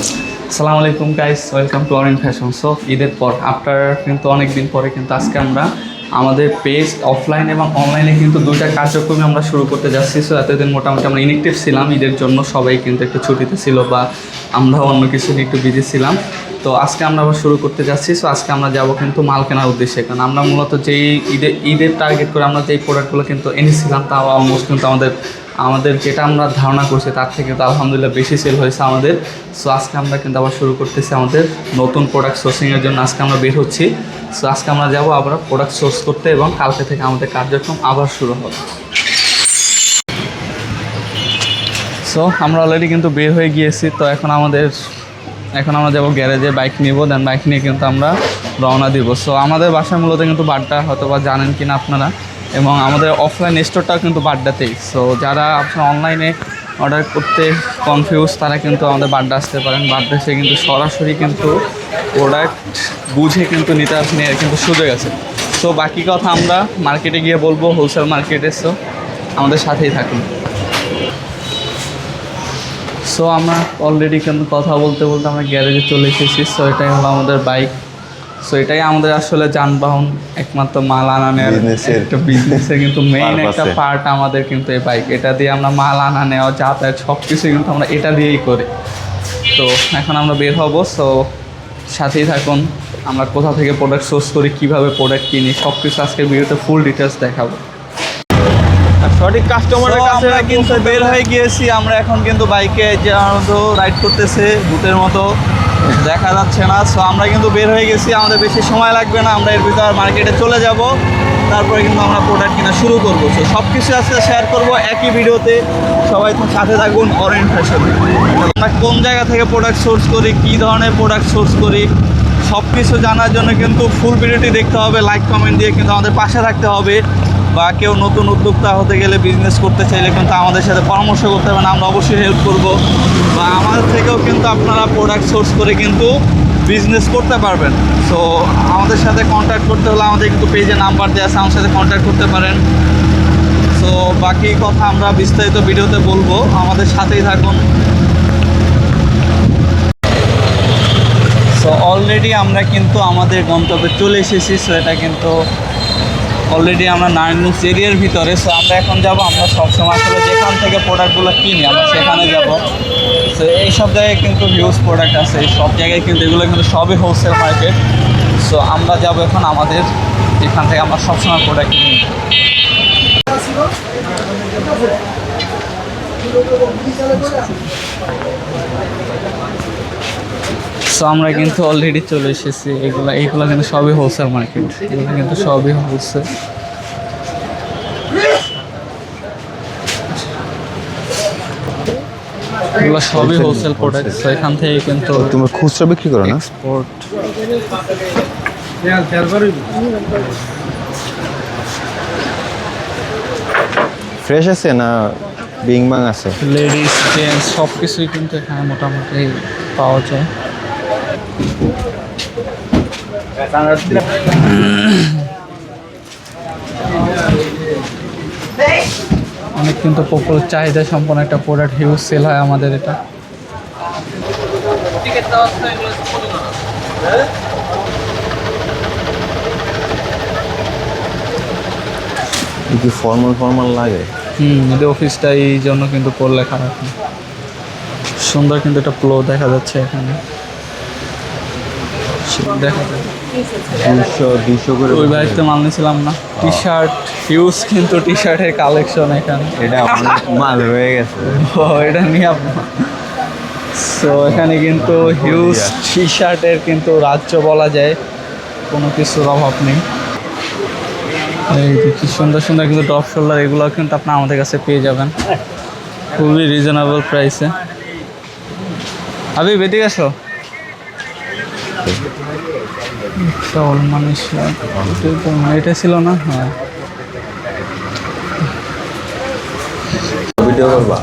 আসসালামু আলাইকুম guys, welcome to orange fashion. So ঈদের পর আফটার কিন্তু অনেক দিন পরে কিন্তু আজকে আমরা আমাদের পেজ অফলাইন এবং অনলাইনে কিন্তু দুইটা কার্যক্রমে আমরা শুরু করতে যাচ্ছি। সো এতদিন মোটামুটি আমরা ইনএক্টিভ ছিলাম, ঈদের জন্য সবাই কিন্তু একটু ছুটিতে ছিল বা আমরা অন্য কিছু নিয়ে একটু বিজি ছিলাম। তো আজকে আমরা আবার শুরু করতে যাচ্ছি। সো আজকে আমরা যাব কিন্তু মাল কেনার উদ্দেশ্যে, কারণ আমরা মূলত যেই ঈদের টার্গেট করে আমরা যেই প্রোডাক্টগুলো কিন্তু এনেছিলাম তা অলমোস্ট কিন্তু আমাদের যেটা আমরা ধারণা করছি তার থেকে তো আলহামদুলিল্লাহ বেশি সেল হয়েছে আমাদের। সো আজকে আমরা কিন্তু আবার শুরু করতেছি আমাদের নতুন প্রোডাক্ট সোর্সিংয়ের জন্য। আজকে আমরা বের হচ্ছি। সো আজকে আমরা যাবো আবার প্রোডাক্ট সোর্স করতে এবং কালকে থেকে আমাদের কার্যক্রম আবার শুরু হবে। সো আমরা অলরেডি কিন্তু বের হয়ে গিয়েছি। তো এখন আমরা যাবো গ্যারেজে, বাইক নিব, দেন বাইক নিয়ে কিন্তু আমরা রওনা দিব। সো আমাদের বাসায় মূলত কিন্তু বাড্ডা, হয়তো বা জানেন কিনা আপনারা, এবং আমাদের অফলাইন স্টোরটাও কিন্তু বাড্ডাতেই। সো যারা আপনারা অনলাইনে অর্ডার করতে কনফিউজ তারা কিন্তু আমাদের বাড্ডা আসতে পারেন। বাড্ডা এসে কিন্তু সরাসরি কিন্তু প্রোডাক্ট বুঝে কিন্তু নিতে নেওয়ার কিন্তু সুযোগ আছে। সো বাকি কথা আমরা মার্কেটে গিয়ে বলবো, হোলসেল মার্কেটে। সো আমাদের সাথেই থাকুন। সো আমরা অলরেডি কিন্তু কথা বলতে বলতে আমরা গ্যারেজে চলে এসেছি। সো এটাই হলো আমাদের বাইক। সো এটাই আমাদের আসলে যানবাহন, একমাত্র মাল আনা নেওয়ার একটা বিজনেসের কিন্তু মেইন একটা পার্ট আমাদের কিন্তু এই বাইক। এটা দিয়ে আমরা মাল আনা নেওয়া, যাতায়াত সব কিছু কিন্তু আমরা এটা দিয়েই করি। তো এখন আমরা বের হব। সো সাথেই থাকুন। আমরা কোথা থেকে প্রোডাক্ট সোর্স করি, কীভাবে প্রোডাক্ট কিনি, সব কিছু আজকের ভিডিওতে ফুল ডিটেলস দেখাবো। সঠিক কাস্টমারের কাছে আমরা কিন্তু বের হয়ে গিয়েছি। আমরা এখন কিন্তু বাইকে যেহেতু রাইড করতেছে ভূতের মতো, দেখা যাচ্ছে না। সো আমরা কিন্তু বের হয়ে গেছি, আমাদের বেশি সময় লাগবে না। আমরা এর ভিতর মার্কেটে চলে যাব, তারপরে কিন্তু আমরা প্রোডাক্ট কেনা শুরু করবো। সো সব কিছু আজকে শেয়ার করবো একই ভিডিওতে। সবাই তো সাথে থাকুন অরেঞ্জ ফ্যাশনে। আমরা কোন জায়গা থেকে প্রোডাক্ট সোর্স করি, কী ধরনের প্রোডাক্ট সোর্স করি, সব কিছু জানার জন্য কিন্তু ফুল ভিডিওটি দেখতে হবে। লাইক কমেন্ট দিয়ে কিন্তু আমাদের পাশে থাকতে হবে। বা কেউ নতুন উদ্যোক্তা হতে গেলে, বিজনেস করতে চাইলে কিন্তু আমাদের সাথে পরামর্শ করতে হবে, আমরা অবশ্যই হেল্প করব। বা আমাদের থেকেও কিন্তু আপনারা প্রোডাক্ট সোর্স করে কিন্তু বিজনেস করতে পারবেন। সো আমাদের সাথে কন্ট্যাক্ট করতে হলে আমাদের কিন্তু পেজে নাম্বার দেওয়া আছে, আমার সাথে কন্ট্যাক্ট করতে পারেন। সো বাকি কথা আমরা বিস্তারিত ভিডিওতে বলবো, আমাদের সাথেই থাকুন। সো অলরেডি আমরা কিন্তু আমাদের গন্তব্যে চলে এসেছি। সো এটা কিন্তু অলরেডি আমরা নারায়ণগঞ্জ এরিয়ার ভিতরে। সো আমরা এখন যাব, আমরা সবসময় আসলে যেখান থেকে প্রোডাক্টগুলো কিনি আমরা সেখানে যাব। সো এইসব জায়গায় কিন্তু হিউজ প্রোডাক্ট আছে, এই সব জায়গায় কিন্তু এগুলো কিন্তু সবই হোলসেল মার্কেট। সো আমরা যাব এখন আমাদের যেখান থেকে আমরা সবসময় প্রোডাক্ট কিনি। সো আমরা কিন্তু অলরেডি চলে এসেছি। এইগুলো কিন্তু সবই হোলসেল মার্কেট, এগুলো কিন্তু সবই হোলসেল। এগুলো সবই হোলসেল প্রোডাক্ট। সো এখান থেকে কিন্তু তুমি খুচরা বিক্রি করো না? এক্সপোর্ট। ফ্রেশ আছে না বিং বাং আছে? লেডিস জেন্টস সব কিছুই কিন্তু এখানে মোটামুটি পাওয়া যায়। অনেক কিন্তু পপুলার, চাহিদা সম্পন্ন একটা প্রোডাক্ট, হিউজ সেল হয় আমাদের এটা। কি ফর্মাল লাগে? যদি অফিসটা এই জন্য কিন্তু পড়লে খারাপ না। সুন্দর কিন্তু একটা প্লো দেখা যাচ্ছে এখানে, দেখা যায় 200 করে। ওই বাড়িতে মাল নিয়েছিলাম না, টি শার্ট, হিউজ কিন্তু টি শার্টের কালেকশন এখানে। এটা অনেক মাল হয়ে গেছে। ও এটা নিয়ে আপনার। সো এখানে কিন্তু হিউজ টি শার্টের কিন্তু রাজ্য বলা যায়, কোনো কিছুর অভাব নেই। এই কি সুন্দর সুন্দর কিন্তু ডপ শোল্ডার, এগুলো কিন্তু আপনি আমাদের কাছে পেয়ে যাবেন খুবই রিজনেবল প্রাইসে। আবি বেদিক আসো। এটা ছিল না? হ্যাঁ, ভিডিও করবা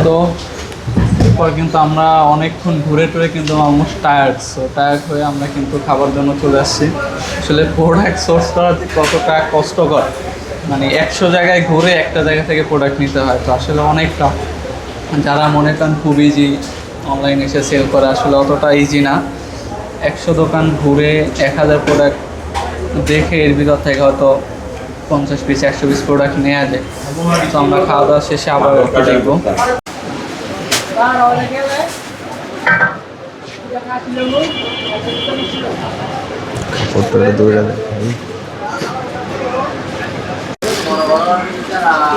তো এরপর কিন্তু আমরা অনেকক্ষণ ঘুরে টুরে কিন্তু অলমোস্ট টায়ার্ড হয়ে আমরা কিন্তু খাবার জন্য চলে আসছি। আসলে প্রোডাক্ট সোর্স করা কতটা কষ্টকর, মানে 100 জায়গায় ঘুরে একটা জায়গা থেকে প্রোডাক্ট নিতে হয়, তো আসলে অনেক টাফ। যারা মনে করেন খুব ইজি অনলাইনে এসে সেল করা আসলে অতটা ইজি না। 100 দোকান ঘুরে 1000 প্রোডাক্ট দেখে এর ভিতর থেকে হয়তো 50 পিস 100 পিস প্রোডাক্ট নেওয়া যায়। তো আমরা খাওয়া দাওয়া শেষে আবার ওকে দেখবো।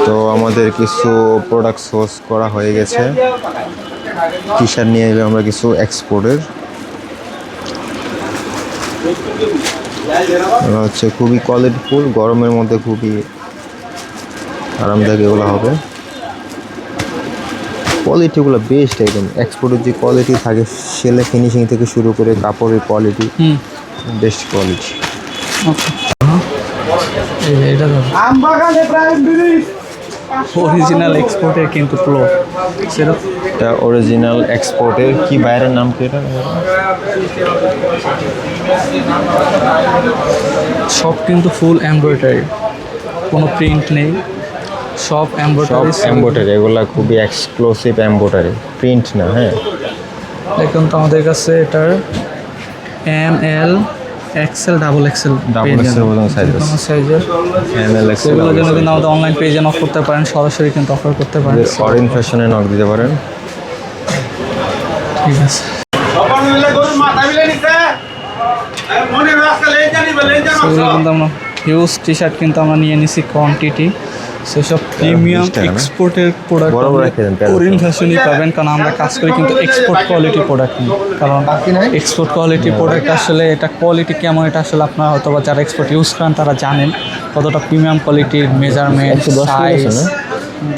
তো আমাদের কিছু প্রোডাক্ট সোর্স করা হয়ে গেছে। টি শার্ট নিয়ে এলাম আমরা কিছু এক্সপোর্টের, হচ্ছে খুবই কোয়ালিটিফুল, গরমের মধ্যে খুবই আরামদায়ক এগুলো হবে। কোয়ালিটিগুলো বেস্ট একদম। এক্সপোর্টের যে কোয়ালিটি থাকে সেলে ফিনিশিং থেকে শুরু করে কাপড়ের কোয়ালিটি বেস্ট কোয়ালিটি। অরিজিনাল এক্সপোর্টের কিন্তু প্লো সেটা এটা অরিজিনাল এক্সপোর্টের কি বাইরের নাম কি এটা? সব কিন্তু ফুল এমব্রয়ডারি, কোনো প্রিন্ট নেই, সব এমব্রয়ডারি। এগুলা খুবই এক্সক্লুসিভ এমব্রয়ডারি, প্রিন্ট না। হ্যাঁ, দেখুন তো আমাদের কাছে এটার ML XL ডাবল এক্সেল সাইজের সেগুলোর জন্য কিন্তু আমাদের অনলাইন পেজে নক করতে পারেন, সরাসরি কিন্তু অফার করতে পারেন। অরিন ফ্যাশনে নক দিতে পারেন। ঠিক আছে, সেগুলো কিন্তু আমরা হিউজ টি শার্ট কিন্তু আমরা নিয়ে নিছি কোয়ান্টিটি। সেসব প্রিমিয়াম এক্সপোর্টের প্রোডাক্ট অরিন ফ্যাশনই পাবেন, কারণ আমরা কাজ করি কিন্তু এক্সপোর্ট কোয়ালিটি প্রোডাক্ট নিয়ে। কারণ এক্সপোর্ট কোয়ালিটি প্রোডাক্ট আসলে এটা কোয়ালিটি কেমন, এটা আসলে আপনারা হয়তো বা যারা এক্সপোর্ট ইউজ করেন তারা জানেন কতটা প্রিমিয়াম কোয়ালিটির, মেজারমেন্ট, সাইজ,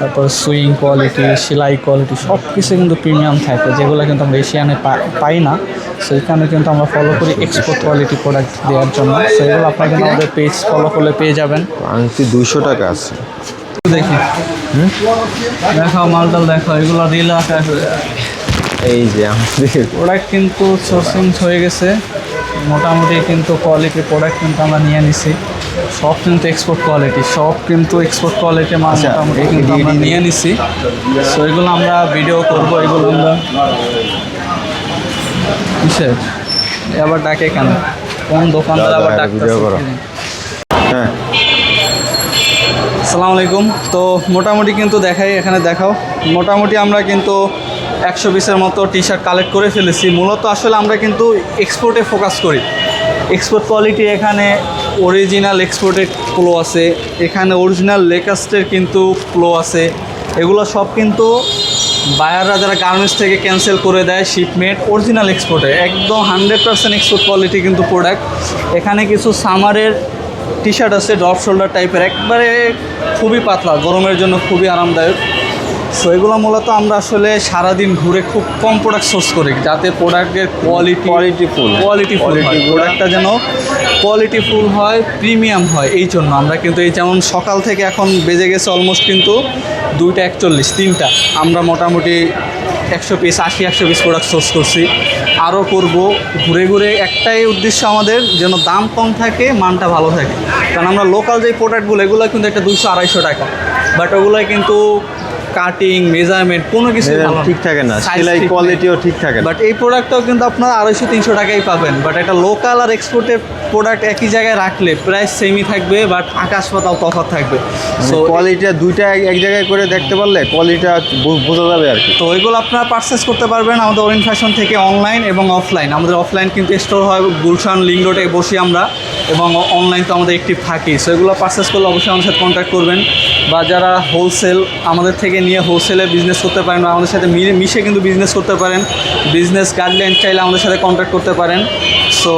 তারপর সুইং কোয়ালিটি, সেলাই কোয়ালিটি সব কিছু কিন্তু প্রিমিয়াম থাকে, যেগুলো কিন্তু আমরা এশিয়ানে পাই না। সেইখানে কিন্তু আমরা ফলো করি এক্সপোর্ট কোয়ালিটি প্রোডাক্ট দেওয়ার জন্য। সেগুলো আপনারা কিন্তু আমাদের পেজ ফলো করলে পেয়ে যাবেন। 200 টাকা আছে। দেখি দেখাও, মালটাল দেখাও, এগুলো রিল আকাশ। এই যে আমাদের প্রোডাক্ট কিন্তু সোর্সিং হয়ে গেছে মোটামুটি, কিন্তু কোয়ালিটির প্রোডাক্ট কিন্তু আমরা নিয়ে নিছি। সব কিন্তু এক্সপোর্ট কোয়ালিটি, সব কিন্তু এক্সপোর্ট কোয়ালিটির মাল মোটামুটি কিন্তু আমরা নিয়ে নিছি। সো এগুলো আমরা ভিডিও করবো। এগুলো আমরা কিসের আবার ডাকে কেন, কোন দোকানদার আবার ডাকতে? হ্যাঁ, আসসালামু আলাইকুম। তো মোটামুটি কিন্তু দেখাই, এখানে দেখাও। মোটামুটি আমরা কিন্তু 100 পিসের মতো টি শার্ট কালেক্ট করে ফেলেছি। মূলত আসলে আমরা কিন্তু এক্সপোর্টে ফোকাস করি। এক্সপোর্ট কোয়ালিটি এখানে অরিজিনাল এক্সপোর্টের প্লো আছে, এখানে অরিজিনাল লেকাস্টের কিন্তু প্লো আছে। এগুলো সব কিন্তু বায়াররা যারা গার্মেন্টস থেকে ক্যান্সেল করে দেয় শিপমেন্ট, অরিজিনাল এক্সপোর্টে একদম 100% এক্সপোর্ট কোয়ালিটি কিন্তু প্রোডাক্ট। এখানে কিছু সামারের টি শার্ট আছে ড্রপ শোল্ডার টাইপের, একবারে খুবই পাতলা, গরমের জন্য খুবই আরামদায়ক। সো এগুলো মূলত আমরা আসলে সারাদিন ঘুরে খুব কম প্রোডাক্ট সোর্স করি, যাতে প্রোডাক্টের কোয়ালিটিফুল প্রোডাক্টটা যেন কোয়ালিটিফুল হয়, প্রিমিয়াম হয়। এই জন্য আমরা কিন্তু এই যেমন সকাল থেকে এখন বেজে গেছে অলমোস্ট কিন্তু 2:41, 3টা আমরা মোটামুটি 100 পিস 80-100 পিস প্রোডাক্ট সোর্স করছি, আরও করব। ঘুরে ঘুরে একটাই উদ্দেশ্য আমাদের, যেন দাম কম থাকে, মানটা ভালো থাকে। কারণ আমরা লোকাল যে প্রোডাক্টগুলো এগুলো কিন্তু একটা 200-250 টাকা, বাট ওগুলোই কিন্তু কাটিং, মেজারমেন্ট কোনো কিছু ঠিক থাকে না, সেলাই কোয়ালিটিও ঠিক থাকে না। বাট এই প্রোডাক্টটাও কিন্তু আপনারা 250-300 টাকাই পাবেন। বাট এটা লোকাল আর এক্সপোর্টের প্রোডাক্ট একই জায়গায় রাখলে প্রাইস সেমই থাকবে, বাট আকাশ পাতাল তফাৎ থাকবে। সো কোয়ালিটিটা দুইটা এক জায়গায় করে দেখতে পারলে কোয়ালিটিটা বোঝা যাবে আর কি। তো এগুলো আপনারা পারচেস করতে পারবেন আমাদের অরিন ফ্যাশন থেকে, অনলাইন এবং অফলাইন। আমাদের অফলাইন কিন্তু স্টোর হয় গুলশান লিংক রোডে বসি আমরা, এবং অনলাইন তো আমাদের অ্যাক্টিভ থাকি। সো এগুলো পারচেস করলে অবশ্যই আমাদের সাথে কন্ট্যাক্ট করবেন, বা যারা হোলসেল আমাদের থেকে নিয়ে হোলসেলে বিজনেস করতে পারেন, বা আমাদের সাথে মিশে কিন্তু বিজনেস করতে পারেন। বিজনেস গাইডলাইন চাইলে আমাদের সাথে কন্ট্যাক্ট করতে পারেন। সো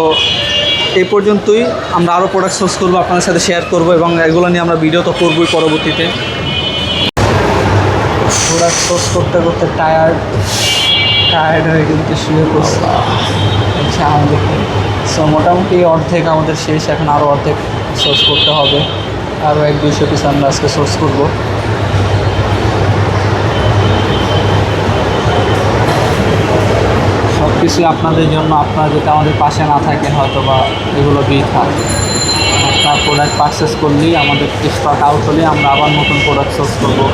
এই পর্যন্তই, আমরা আরও প্রোডাক্ট সোর্স করবো, আপনাদের সাথে শেয়ার করবো, এবং এগুলো নিয়ে আমরা ভিডিও তো করবোই পরবর্তীতে। প্রোডাক্ট সোর্স করতে করতে টায়ার্ড হয়ে কিন্তু শুয়ে পড়ছে। আচ্ছা আমাদের সো মোটামুটি অর্ধেক আমাদের শেষ, এখন আরও অর্ধেক সোর্স করতে হবে, আরও 100-200 পিস আমরা আজকে সোর্স করবো। সব কিছুই আপনাদের জন্য, আপনারা যদি আমাদের পাশে না থাকেন হয়তো বা এগুলো বৃথা। আপনার প্রোডাক্ট পারচেস করলেই, আমাদের স্টক আউট হলে আমরা আবার নতুন প্রোডাক্ট সোর্স করবো,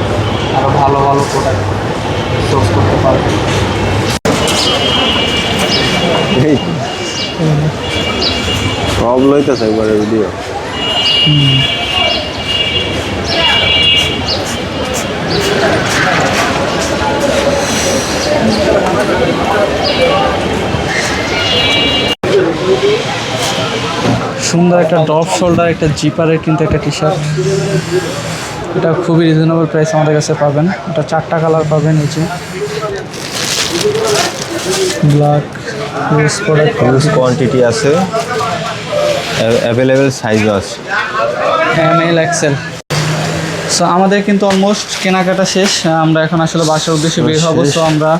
আরও ভালো ভালো প্রোডাক্ট সোর্স করতে পারবো। এই সব লইতেছে একবারে ভিডিও। সুন্দর একটা ড্রপ শোল্ডার, একটা জিপারের কিন্তু একটা টি শার্ট, এটা খুবই রিজনেবল প্রাইস আমাদের কাছে পাবেন। এটা 4টা কালার পাবেন, নিচে black, loose product, huge quantity আছে, অ্যাভেলেবেল সাইজও আছে, ML XL। সো আমাদের কিন্তু অলমোস্ট কেনাকাটা শেষ, আমরা এখন আসলে বাসার উদ্দেশ্যে বের হবো। সো আমরা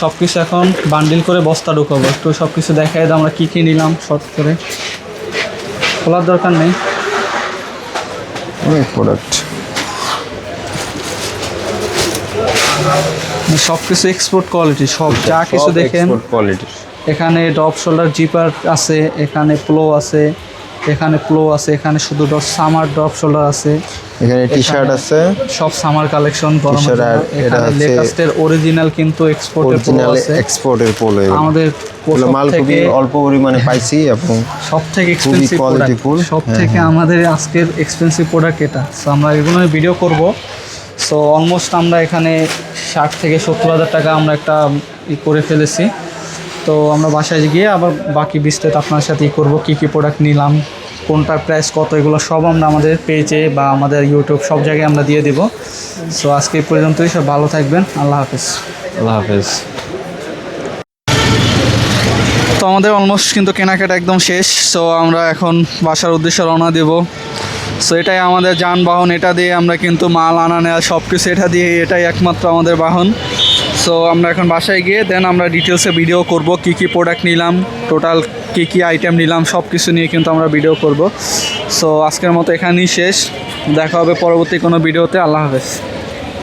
সব কিছু এখন বান্ডিল করে বস্তা ঢুকাবো, একটু সব কিছু দেখাই দাও আমরা কী কী নিলাম শর্ট করে, খোলার দরকার নেই। অনেক প্রোডাক্ট, সব কিছু এক্সপোর্ট কোয়ালিটি, সব যা কিছু দেখেন কোয়ালিটি। এখানে ড্রপ শোল্ডার জিপার আছে, এখানে প্লো আছে, এখানে প্লো আছে, এখানে শুধু সামার ড্রপ শোল্ডার আছে, এখানে টি শার্ট আছে, সব সামার কালেকশন। T-shirt আর এটা হচ্ছে লেটেস্টের অরিজিনাল কিন্তু এক্সপোর্টের পোলো অরিজিনাল আছে, এক্সপোর্টের পোলো। আমাদের মাল খুবই অল্প পরিমাণে পাইছি এবং সব থেকে এক্সপেন্সিভ প্রোডাক্ট, সব থেকে আমাদের আজকের এক্সপেন্সিভ প্রোডাক্ট এটা। সো আমরা এগুলো ভিডিও করব। সো অলমোস্ট আমরা এখানে 60 থেকে 70,000 টাকা আমরা একটা করে ফেলেছি। তো আমরা বাসায় গিয়ে আবার বাকি বিস্তারিত আপনার সাথে করবো, কী কী প্রোডাক্ট নিলাম, কোনটার প্রাইস কত, এগুলো সব আমরা আমাদের পেজে বা আমাদের ইউটিউব সব জায়গায় আমরা দিয়ে দেবো। সো আজকে এই পর্যন্তই, সব ভালো থাকবেন, আল্লাহ হাফেজ। আল্লাহ হাফেজ। তো আমাদের অলমোস্ট কিন্তু কেনাকাটা একদম শেষ। সো আমরা এখন বাসার উদ্দেশ্যে রওনা দেব। সো এটাই আমাদের যানবাহন, এটা দিয়ে আমরা কিন্তু মাল আনা নেওয়া সব কিছু এটা দিয়ে, এটাই একমাত্র আমাদের বাহন। সো আমরা এখন বাসায় গিয়ে দেন আমরা ডিটেলসে ভিডিও করব, কি কি প্রোডাক্ট নিলাম, টোটাল কি কি আইটেম নিলাম, সব কিছু নিয়ে কিন্তু আমরা ভিডিও করব। সো আজকের মতো এখানেই শেষ, দেখা হবে পরবর্তী কোনো ভিডিওতে। আল্লাহ হাফেজ।